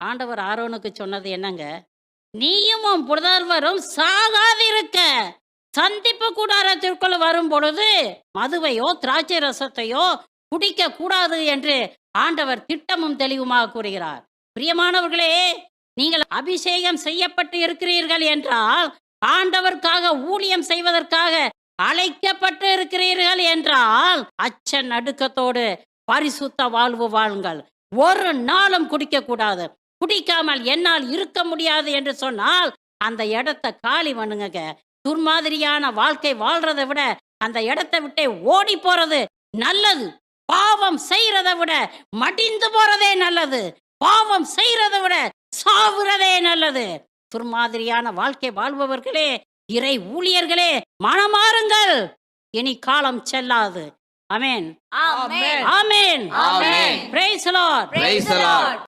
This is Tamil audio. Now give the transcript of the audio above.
ஆண்டவர் ஆரோனுக்கு சொன்னது என்னங்க? நீயும் உன் புதல்வரும் சாகாதிருக்க சந்திப்பு கூடாரத்திற்குள் வரும் பொழுது மதுவையோ திராட்சை ரசத்தையோ குடிக்க கூடாது என்று ஆண்டவர் திட்டமும் தெளிவுமாக கூறுகிறார். பிரியமானவர்களே, நீங்கள் அபிஷேகம் செய்யப்பட்டு இருக்கிறீர்கள் என்றால், ஆண்டவருக்காக ஊழியம் செய்வதற்காக அழைக்கப்பட்டு இருக்கிறீர்கள் என்றால், அச்ச நடுக்கத்தோடு பரிசுத்த வாழ்வு வாழுங்கள். ஒரு நாளும் குடிக்க கூடாது. குடிக்காமல் என்னால் இருக்க முடியாது என்று சொன்னால் அந்த இடத்த காலி பண்ணுங்க. துர்மாதிரியான வாழ்க்கை வாழ்றதை விட அந்த இடத்தை விட்டே ஓடி போறது நல்லது. பாவம் செய்யறதை விட மடிந்து போறதே நல்லது. பாவம் செய்யறதை விட சாவுறதே நல்லது. துர்மாதிரியான வாழ்க்கை வாழ்பவர்களே, இறை ஊழியர்களே, மனமாறுங்கள். இனி காலம் செல்லாது. Amen. Amen. Amen. Amen. Praise the Lord. Praise the Lord.